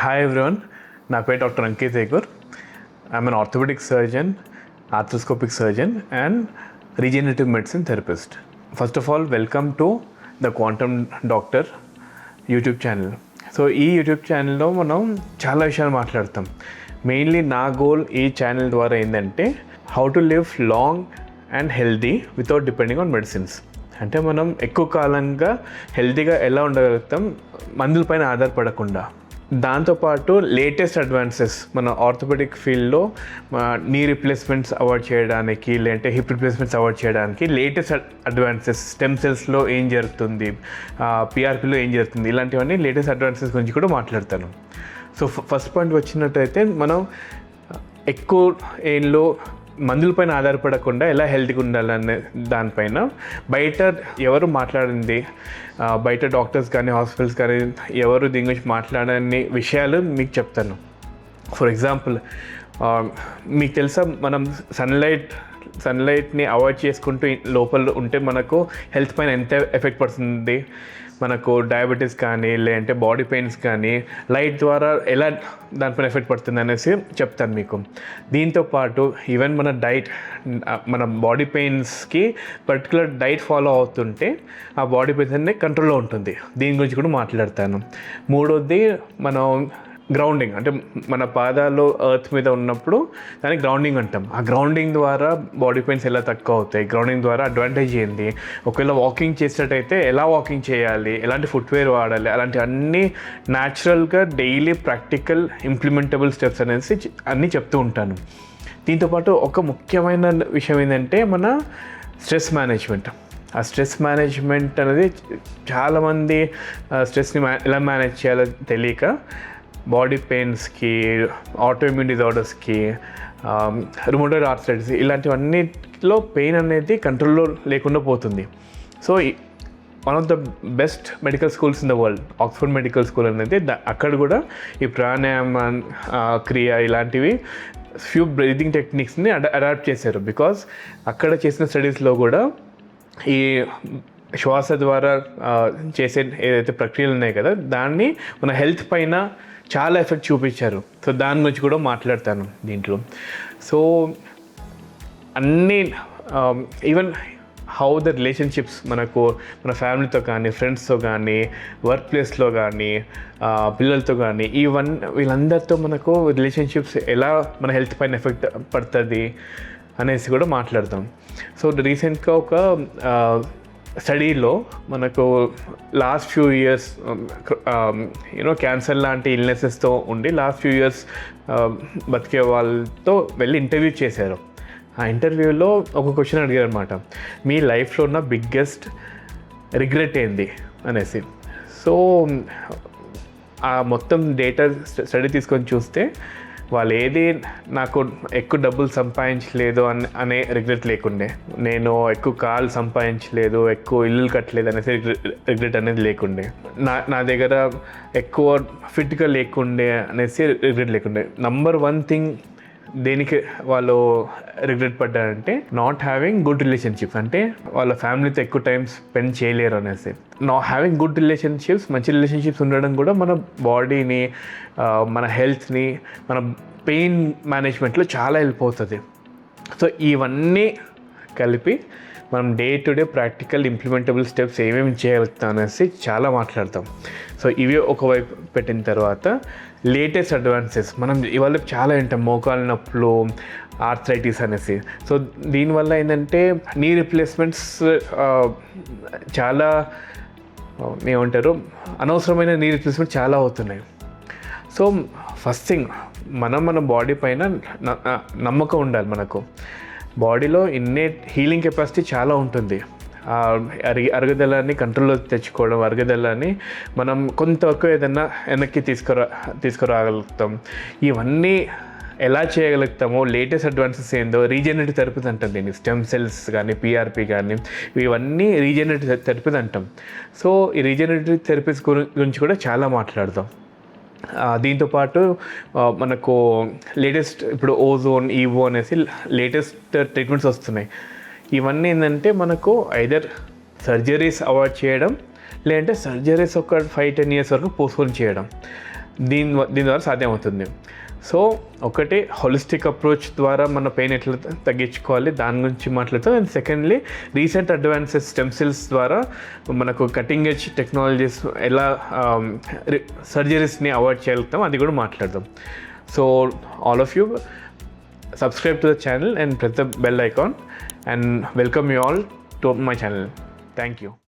Hi everyone, నా పేరు doctor Ankit Ekur. I'm an orthopedic surgeon, arthroscopic surgeon and regenerative medicine therapist. First of all welcome to the quantum doctor YouTube channel. So ఈ YouTube ఛానల్లో మనం చాలా విషయాలు మాట్లాడతాం. Mainly నా గోల్ ఈ ఛానల్ ద్వారా ఏంటంటే how to live long and healthy without depending on medicines. అంటే మనం ఎక్కువ కాలంగా హెల్తీగా ఎలా ఉండగలుగుతాం మందులపైన ఆధారపడకుండా. దాంతోపాటు లేటెస్ట్ అడ్వాన్సెస్ మన ఆర్థోపెడిక్ ఫీల్డ్లో నీ రిప్లేస్మెంట్స్ అవాయిడ్ చేయడానికి, లేదంటే హిప్ రిప్లేస్మెంట్స్ అవాయిడ్ చేయడానికి లేటెస్ట్ అడ్వాన్సెస్, స్టెమ్ సెల్స్లో ఏం జరుగుతుంది, పిఆర్పిలో ఏం జరుగుతుంది, ఇలాంటివన్నీ లేటెస్ట్ అడ్వాన్సెస్ గురించి కూడా మాట్లాడతాను. సో ఫస్ట్ పాయింట్ వచ్చినట్టయితే మనం ఎక్కువ ఏళ్ళు మందులపైన ఆధారపడకుండా ఎలా హెల్తీగా ఉండాలనే దానిపైన బయట ఎవరు మాట్లాడింది, బయట డాక్టర్స్ కానీ హాస్పిటల్స్ కానీ ఎవరు దీని గురించి మాట్లాడని విషయాలు మీకు చెప్తాను. ఫర్ ఎగ్జాంపుల్, మీకు తెలుసా మనం సన్లైట్ని అవాయిడ్ చేసుకుంటూ లోపల ఉంటే మనకు హెల్త్ పైన ఎంత ఎఫెక్ట్ పడుతుంది. మనకు డయాబెటీస్ కానీ లేదంటే బాడీ పెయిన్స్ కానీ లైట్ ద్వారా ఎలా దానిపైన ఎఫెక్ట్ పడుతుంది అనేసి చెప్తాను మీకు. దీంతోపాటు ఈవెన్ మన డైట్, మన బాడీ పెయిన్స్కి పర్టికులర్ డైట్ ఫాలో అవుతుంటే ఆ బాడీ పెయిన్స్ అనేది కంట్రోల్లో ఉంటుంది. దీని గురించి కూడా మాట్లాడతాను. మూడోది మనం గ్రౌండింగ్, అంటే మన పాదాలు ఎర్త్ మీద ఉన్నప్పుడు దానికి గ్రౌండింగ్ అంటాం. ఆ గ్రౌండింగ్ ద్వారా బాడీ పెయిన్స్ ఎలా తక్కువ అవుతాయి, గ్రౌండింగ్ ద్వారా అడ్వాంటేజ్ ఏంది, ఒకవేళ వాకింగ్ చేసేటట్టయితే ఎలా వాకింగ్ చేయాలి, ఎలాంటి ఫుట్వేర్ వాడాలి, అలాంటి అన్నీ న్యాచురల్గా డైలీ ప్రాక్టికల్ ఇంప్లిమెంటబుల్ స్టెప్స్ అనేసి అన్నీ చెప్తూ ఉంటాను. దీంతోపాటు ఒక ముఖ్యమైన విషయం ఏంటంటే మన స్ట్రెస్ మేనేజ్మెంట్. ఆ స్ట్రెస్ మేనేజ్మెంట్ అనేది చాలామంది స్ట్రెస్ని ఎలా మేనేజ్ చేయాలో తెలియక బాడీ పెయిన్స్కి, ఆటోఇమ్యూన్ డిజార్డర్స్కి, రుమటోయిడ్ ఆర్థరైటిస్ ఇలాంటివన్నిటిలో పెయిన్ అనేది కంట్రోల్లో లేకుండా పోతుంది. So one of the best medical schools in the world, Oxford medical school అనేది, అక్కడ కూడా ఈ ప్రాణాయామ క్రియ ఇలాంటివి ఫ్యూ బ్రీతింగ్ టెక్నిక్స్ని అడాప్ట్ చేశారు. బికాజ్ అక్కడ చేసిన స్టడీస్లో కూడా ఈ శ్వాస ద్వారా చేసే ఏదైతే ప్రక్రియలు ఉన్నాయి కదా, దాన్ని మన హెల్త్ పైన చాలా ఎఫెక్ట్ చూపించారు. సో దాని గురించి కూడా మాట్లాడతాను దీంట్లో. సో అన్నీ ఈవెన్ హౌ ద రిలేషన్షిప్స్ మనకు మన ఫ్యామిలీతో కానీ, ఫ్రెండ్స్తో కానీ, వర్క్ ప్లేస్లో కానీ, పిల్లలతో కానీ, వీళ్ళందరితో మనకు రిలేషన్షిప్స్ ఎలా మన హెల్త్ పైన ఎఫెక్ట్ పడుతుంది అనేసి కూడా మాట్లాడతాం. సో రీసెంట్గా ఒక స్టడీలో మనకు లాస్ట్ ఫ్యూ ఇయర్స్ క్యాన్సర్ లాంటి ఇల్నెసెస్తో ఉండి లాస్ట్ ఫ్యూ ఇయర్స్ బతికే వాళ్ళతో వెళ్ళి ఇంటర్వ్యూ చేశారు. ఆ ఇంటర్వ్యూలో ఒక క్వశ్చన్ అడిగారు అనమాట, మీ లైఫ్లో ఉన్న బిగ్గెస్ట్ రిగ్రెట్ ఏంది అనేసి. సో ఆ మొత్తం డేటా స్టడీ తీసుకొని చూస్తే వాళ్ళు ఏది నాకు ఎక్కువ డబ్బులు సంపాదించలేదు అనే రిగ్రెట్ లేకుండే, నేను ఎక్కువ కాలు సంపాదించలేదు, ఎక్కువ ఇల్లు కట్టలేదు అనేసి రిగ్రెట్ అనేది లేకుండే, నా దగ్గర ఎక్కువ ఫిట్గా లేకుండే అనేసి రిగ్రెట్ లేకుండే. నంబర్ వన్ థింగ్ దేనికి వాళ్ళు రిగ్రెట్ పడ్డారంటే నాట్ హ్యావింగ్ గుడ్ రిలేషన్షిప్స్, అంటే వాళ్ళ ఫ్యామిలీతో ఎక్కువ టైం స్పెండ్ చేయలేరు అనేసి. హ్యావింగ్ గుడ్ రిలేషన్షిప్స్, మంచి రిలేషన్షిప్స్ ఉండడం కూడా మన బాడీని, మన హెల్త్ని, మన పెయిన్ మేనేజ్మెంట్లో చాలా హెల్ప్ అవుతుంది. సో ఇవన్నీ కలిపి మనం day to day practical implementable steps ఏమేమి చేయగలుగుతాం అనేసి చాలా మాట్లాడతాం. సో ఇవి ఒకవైపు పెట్టిన తర్వాత లేటెస్ట్ అడ్వాన్సెస్ మనం ఇవాళ చాలా వింటాం, మోకాలు నొప్పులు, ఆర్థరైటిస్ అనేసి. సో దీనివల్ల ఏంటంటే నీ రిప్లేస్మెంట్స్ చాలా ఏమంటారు, అనవసరమైన నీ రిప్లేస్మెంట్ చాలా అవుతున్నాయి. సో ఫస్ట్ థింగ్ మన బాడీ పైన నమ్మకం ఉండాలి. మనకు బాడీలో ఇన్నేట్ హీలింగ్ కెపాసిటీ చాలా ఉంటుంది. అరుగుదలని కంట్రోల్లో తెచ్చుకోవడం, అరుగుదలని మనం కొంతవరకు ఏదన్నా వెనక్కి తీసుకురాగలుగుతాం. ఇవన్నీ ఎలా చేయగలుగుతామో లేటెస్ట్ అడ్వాన్సెస్ ఏందో రీజనరేటివ్ థెరపీస్ అంటాం దీన్ని. స్టెమ్ సెల్స్ కానీ, పిఆర్పి కానీ, ఇవన్నీ రీజనరేటివ్ థెరపీస్ అంటాం. సో ఈ రీజనరేటివ్ థెరపీస్ గురించి కూడా చాలా మాట్లాడతాం. దీంతోపాటు మనకు లేటెస్ట్ ఇప్పుడు ఓజోన్, ఈవో అనేసి లేటెస్ట్ ట్రీట్మెంట్స్ వస్తున్నాయి. ఇవన్నీ ఏంటంటే మనకు ఐదర్ సర్జరీస్ అవాయిడ్ చేయడం, లేదంటే సర్జరీస్ ఒక 5-10 years వరకు పోస్ట్పోన్ చేయడం. దీని ద్వారా సాధ్యమవుతుంది. సో ఒకటి హోలిస్టిక్ అప్రోచ్ ద్వారా మన పెయిన్ ఎట్లా తగ్గించుకోవాలి దాని గురించి మాట్లాడతాం. And secondly recent advances stem cells ద్వారా మనకు కటింగ్ ఎడ్జ్ టెక్నాలజీస్ ఎలా సర్జరీస్ని అవాయిడ్ చేయగలుగుతాం అది కూడా మాట్లాడదాం. So all of you subscribe to the channel and press the bell icon, and welcome you all to my channel. Thank you.